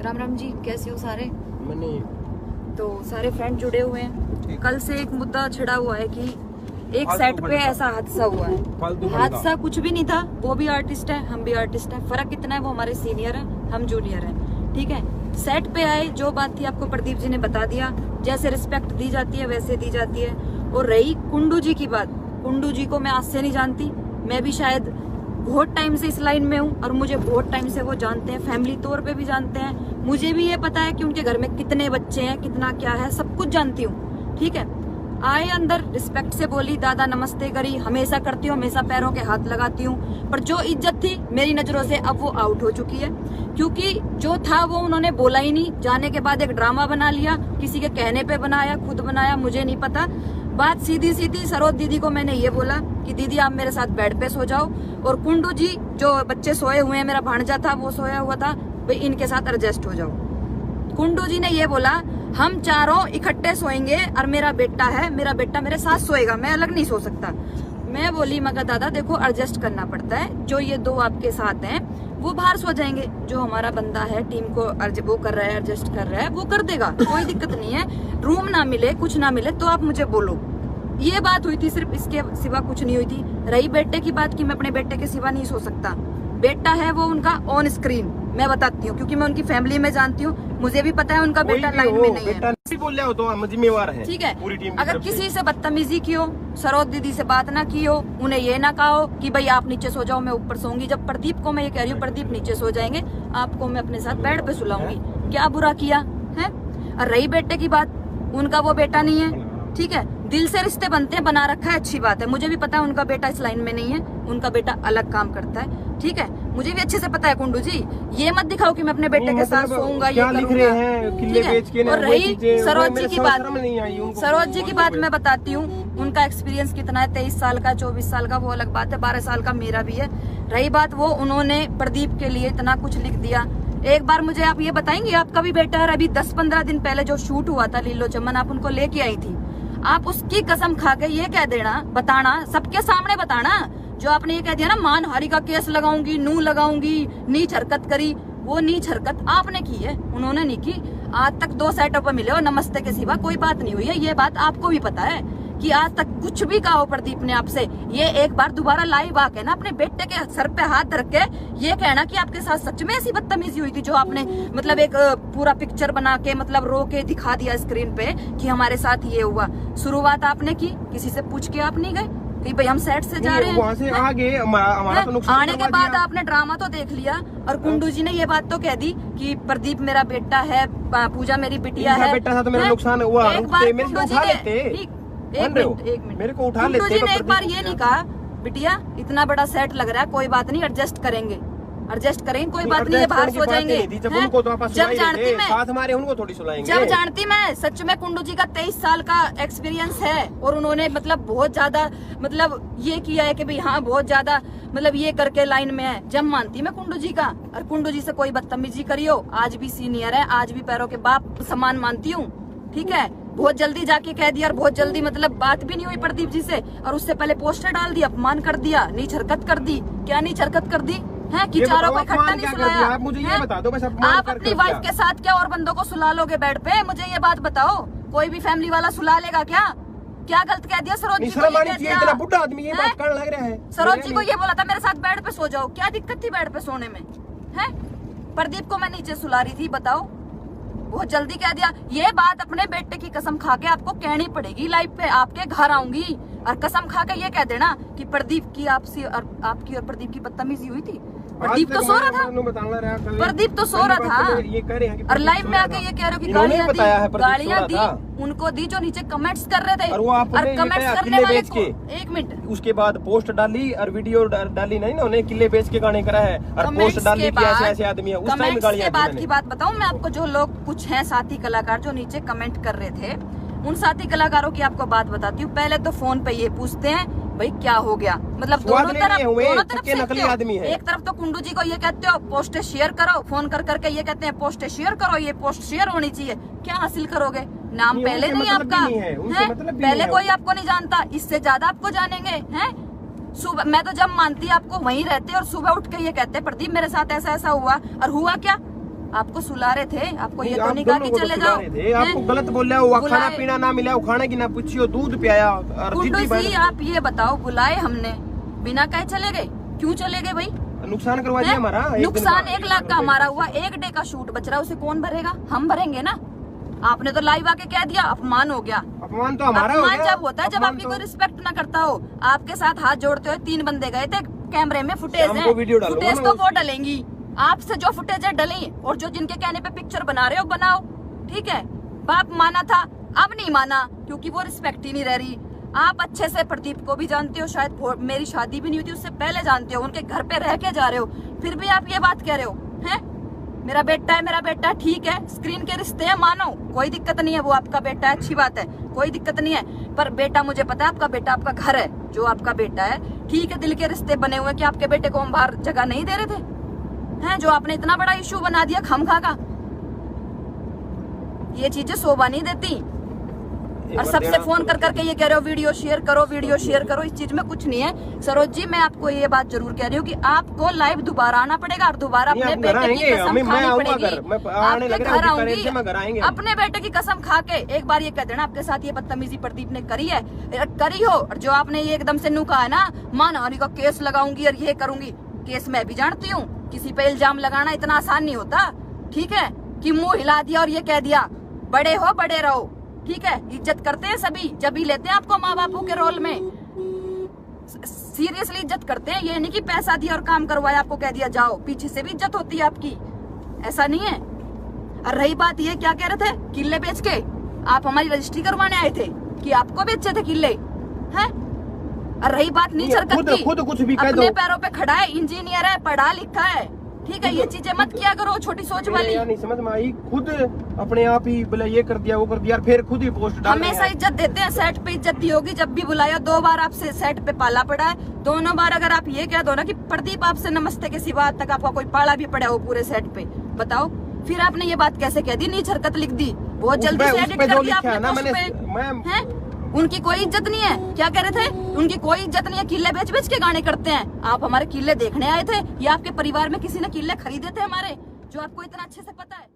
राम राम जी, कैसे हो सारे? मैंने तो सारे फ्रेंड जुड़े हुए हैं। कल से एक मुद्दा छिड़ा हुआ है कि एक सेट पे ऐसा हादसा हुआ है। हादसा कुछ भी नहीं था, वो भी आर्टिस्ट है, हम भी आर्टिस्ट है। फर्क इतना है, वो हमारे सीनियर है, हम जूनियर है। ठीक है, सेट पे आए, जो बात थी आपको प्रदीप जी ने बता दिया। जैसे रिस्पेक्ट दी जाती है वैसे दी जाती है। और रही कुंडू जी की बात, कुंडू जी को मैं आज से नहीं जानती, मैं भी शायद बहुत टाइम से इस लाइन में हूँ और मुझे बहुत टाइम से वो जानते हैं, फैमिली तौर पे भी जानते हैं। मुझे भी ये पता है कि उनके घर में कितने बच्चे हैं, कितना क्या है, सब कुछ जानती हूँ। ठीक है, आए अंदर, रिस्पेक्ट से बोली, दादा नमस्ते करी, हमेशा करती हूँ, हमेशा पैरों के हाथ लगाती हूँ। पर जो इज्जत थी मेरी नजरों से अब वो आउट हो चुकी है, क्योंकि जो था वो उन्होंने बोला ही नहीं। जाने के बाद एक ड्रामा बना लिया, किसी के कहने पे बनाया, खुद बनाया, मुझे नहीं पता। बात सीधी सीधी सरोज दीदी को मैंने ये बोला कि दीदी आप मेरे साथ बेड पे सो जाओ, और कुंडू जी जो बच्चे सोए हुए हैं, मेरा भांजा था वो सोया हुआ था, भाई इनके साथ एडजस्ट हो जाओ। कुंडू जी ने ये बोला हम चारों इकट्ठे सोएंगे और मेरा बेटा है, मेरा बेटा मेरे साथ सोएगा, मैं अलग नहीं सो सकता। मैं बोली मगर दादा देखो एडजस्ट करना पड़ता है, जो ये दो आपके साथ हैं वो बाहर सो जाएंगे, जो हमारा बंदा है टीम को वो कर रहा है, एडजस्ट कर रहा है, वो कर देगा, कोई दिक्कत नहीं है। रूम ना मिले, कुछ ना मिले तो आप मुझे बोलो। ये बात हुई थी, सिर्फ इसके सिवा कुछ नहीं हुई थी। रही बेटे की बात की, मैं अपने बेटे के सिवा नहीं सो सकता। बेटा है वो उनका ऑन स्क्रीन, मैं बताती हूँ क्योंकि मैं उनकी फैमिली में जानती हूँ, मुझे भी पता है उनका बेटा लाइन में नहीं है। बोल रहे हो तो हम जिम्मेवार हैं। ठीक है, पूरी टीम अगर किसी से बदतमीजी की हो, सरोज दीदी से बात ना की हो, उन्हें ये ना कहा हो कि भाई आप नीचे सो जाओ मैं ऊपर सोऊंगी। जब प्रदीप को मैं ये कह रही हूँ प्रदीप नीचे सो जाएंगे, आपको मैं अपने साथ बेड पे सुलाऊंगी, क्या बुरा किया है? और रही बेटे की बात, उनका वो बेटा नहीं है। ठीक है, दिल से रिश्ते बनते हैं, बना रखा है, अच्छी बात है। मुझे भी पता है उनका बेटा इस लाइन में नहीं है, उनका बेटा अलग काम करता है। ठीक है, मुझे भी अच्छे से पता है कुंडू जी, ये मत दिखाओ कि मैं अपने बेटे के साथ सोऊंगा, ये करूंगा। और रही सरोज जी की बात, सरोज जी की बात मैं बताती हूँ, उनका एक्सपीरियंस कितना है, 23 साल का, 24 साल का, वो अलग बात है, 12 साल का मेरा भी है। रही बात वो, उन्होंने प्रदीप के लिए इतना कुछ लिख दिया। एक बार मुझे आप ये बताएंगे, आपका भी बेटा है, अभी 10-15 दिन पहले जो शूट हुआ था लीलो चमन, आप उनको लेके आई थी, आप उसकी कसम खा के ये कह देना, बताना, सबके सामने बताना, जो आपने ये कह दिया ना मानहानि का केस लगाऊंगी, नू लगाऊंगी, नीच हरकत करी, वो नीच हरकत आपने की है, उन्होंने नहीं की। आज तक 2 सेटअप मिले और नमस्ते के सिवा कोई बात नहीं हुई है, ये बात आपको भी पता है कि आज तक कुछ भी कहा हो प्रदीप ने आपसे। ये एक बार दोबारा लाइव आके ना अपने बेटे के सर पे हाथ रख के ये कहना कि आपके साथ सच में ऐसी बदतमीजी हुई थी, जो आपने मतलब एक पूरा पिक्चर बना के मतलब रो के दिखा दिया स्क्रीन पे कि हमारे साथ ये हुआ। शुरुआत आपने की, किसी से पूछ के आप नहीं गए कि भाई हम सेट से जा रहे हैं, वहाँ से आगे हमारा तो नुकसान। आने के बाद आपने ड्रामा तो देख लिया, और कुंडू जी ने ये बात तो कह दी कि प्रदीप मेरा बेटा है, पूजा मेरी बिटिया है, बेटा था तो मेरा नुकसान हुआ। एक मिनट मेरे को उठा लेते। कुंडू जी ने एक बार ये नहीं कहा बिटिया इतना बड़ा सेट लग रहा है, कोई बात नहीं एडजस्ट करेंगे, एडजस्ट करेंगे, कोई बात नहीं, बाहर सो जाएंगे। जब जानती मैं साथ हमारे उनको थोड़ी सुलाएंगे, जब जानती मैं सच में कुंडू जी का 23 साल का एक्सपीरियंस है, और उन्होंने मतलब बहुत ज्यादा मतलब ये किया है कि भाई हाँ बहुत ज्यादा मतलब ये करके लाइन में है, जब मानती मैं कुंडू जी का। और कुंडू जी से कोई बदतमीजी करियो, आज भी सीनियर है, आज भी पैरों के बाप समान मानती हूँ। ठीक है, बहुत जल्दी जाके कह दिया, और बहुत जल्दी मतलब बात भी नहीं हुई प्रदीप जी से, और उससे पहले पोस्टर डाल दिया, अपमान कर दिया, नीच हरकत कर दी। क्या नीच हरकत कर दी है कि चारों को इकट्ठा नहीं सुलाया? आप मुझे ये बता दो, आप अपनी वाइफ के साथ क्या और बंदों को सुला लोगे बेड पे? मुझे ये बात बताओ, कोई भी फैमिली वाला सुला लेगा क्या? क्या गलत कह दिया सरोज जी को? इतना बुढ़ा आदमी ये बात करने लग रहा है। सरोज जी को ये बोला था मेरे साथ बेड पे सो जाओ, क्या दिक्कत थी बेड पे सोने में? है प्रदीप को मैं नीचे सुला रही थी, बताओ, बहुत जल्दी कह दिया। ये बात अपने बेटे की कसम खा के आपको कहनी पड़ेगी, लाइव पे आपके घर आऊंगी और कसम खा के ये कह देना कि प्रदीप की आपसी और आपकी और प्रदीप की बदतमीजी हुई थी। प्रदीप तो सो रहा था, प्रदीप तो सो रहा था, ये कह रहे हैं और लाइव में आके ये कह रहे हो कि गालियां दी उनको दी जो नीचे कमेंट्स कर रहे थे, और कमेंट्स करने वाले को एक मिनट उसके बाद पोस्ट डाली और वीडियो डाली नहीं ना, उन्हें किले बेच के गाने करा है और पोस्ट डाली कि ऐसे ऐसे आदमी है। उस टाइम गालियां दी। बात की बात बताऊं मैं आपको, जो लोग कुछ हैं साथी कलाकार जो नीचे कमेंट कर रहे थे, उन साथी कलाकारों की आपको बात बताती हूँ। पहले तो फोन पे ये पूछते हैं भाई क्या हो गया, मतलब दोनों तरफ से नकली आदमी है। एक तरफ तो कुंडू जी को ये कहते हो पोस्ट शेयर करो, फोन कर करके ये कहते हैं पोस्ट शेयर करो, ये पोस्ट शेयर होनी चाहिए। क्या हासिल करोगे? नाम पहले नहीं आपका है, पहले कोई आपको नहीं जानता, इससे ज्यादा आपको जानेंगे हैं। सुबह मैं तो जब मानती आपको वहीं रहते और सुबह उठ के ये कहते प्रदीप मेरे साथ ऐसा ऐसा हुआ, और हुआ क्या? आपको सुला रहे थे, आपको ये तो नहीं कहा कि चले जाओ। आपको गलत बोल रहे हो, खाना पीना ना मिला, खाने की ना पूछियो, दूध पियाया। आप ये बताओ, बुलाए हमने, बिना कहे चले गए, क्यों चले गए भाई? नुकसान करवा दिया हमारा। नुकसान 1 लाख का हमारा हुआ, 1 डे का शूट बच रहा है, उसे कौन भरेगा? हम भरेंगे ना। आपने तो लाइव आके कह दिया, अपमान हो गया। अपमान तो हमारा हो गया। अपमान जब होता है जब आपकी कोई रिस्पेक्ट ना करता हो। आपके साथ हाथ जोड़ते हुए 3 बंदे गए थे, कैमरे में फुटेज है, फुटेज तो वो डलेंगी। आपसे जो फुटेज है डली, और जो जिनके कहने पे पिक्चर बना रहे हो बनाओ, ठीक है। बाप माना था, अब नहीं माना, क्योंकि वो रिस्पेक्ट ही नहीं रह रही। आप अच्छे से प्रदीप को भी जानते हो, शायद मेरी शादी भी नहीं हुई थी उससे पहले जानते हो, उनके घर पे रह के जा रहे हो, फिर भी आप ये बात कह रहे हो हैं? मेरा बेटा है, मेरा बेटा है, ठीक है, स्क्रीन के रिश्ते हैं, मानो कोई दिक्कत नहीं है, वो आपका बेटा है, अच्छी बात है, कोई दिक्कत नहीं है। पर बेटा, मुझे पता है आपका बेटा आपका घर है, जो आपका बेटा है, ठीक है, दिल के रिश्ते बने हुए कि आपके बेटे को हम बाहर जगह नहीं दे रहे थे हैं, जो आपने इतना बड़ा इशू बना दिया खामखा का। ये चीजें शोभा नहीं देती। और सबसे फोन कर करके ये कह रहे हो वीडियो शेयर करो, वीडियो शेयर करो, इस चीज में कुछ नहीं है। सरोज जी, मैं आपको ये बात जरूर कह रही हूँ कि आपको लाइव दोबारा आना पड़ेगा और दोबारा अपने बेटे की कसम खानी पड़ेगी। आपके घर आऊंगी, अपने बेटे की कसम खा के एक बार ये कह देना, आपके साथ ये बदतमीजी प्रदीप ने करी है, करी हो, और जो आपने ये एकदम से नू कहा है ना, मानहानि का केस लगाऊंगी और ये करूंगी, केस मैं भी जानती हूँ, किसी पे इल्जाम लगाना इतना आसान नहीं होता, ठीक है, कि मुंह हिला दिया और ये कह दिया बड़े हो बड़े रहो, ठीक है। इज्जत करते हैं सभी, जब ही लेते हैं आपको माँ बापू के रोल में, सीरियसली इज्जत करते हैं। ये नहीं कि पैसा दिया और काम करवाया, आपको कह दिया जाओ, पीछे से भी इज्जत होती है आपकी, ऐसा नहीं है। और रही बात ये, क्या कह रहे थे, किले बेच के आप हमारी रजिस्ट्री करवाने आए थे कि आपको बेचे थे किले हैं? और रही बात नीच हरकत की, खुद कुछ भी अपने पैरों पे खड़ा है, इंजीनियर है, पढ़ा लिखा है, ठीक है, ये चीजें मत किया करो छोटी सोच वाली। नहीं समझ में आई, खुद अपने आप ही बोला ये कर दिया वो कर दिया, फिर खुद ही पोस्ट डाल। हमेशा इज्जत देते हैं, सेट पे इज्जत दी होगी, जब भी बुलाया 2 बार आपसे सेट पे पाला पड़ा है, दोनों बार अगर आप ये कह दो ना कि प्रदीप आपसे नमस्ते के सिवा आज तक आपका कोई पाला भी पड़ा हो पूरे सेट पे, बताओ फिर आपने ये बात कैसे कह दी, नीच हरकत लिख दी, बहुत जल्दी से एडिट कर दिया आपने पोस्ट पे। उनकी कोई इज्जत नहीं है, क्या कह रहे थे, उनकी कोई इज्जत नहीं है, किले बेच बेच के गाने करते हैं। आप हमारे किले देखने आए थे या आपके परिवार में किसी ने किले खरीदे थे हमारे, जो आपको इतना अच्छे से पता है?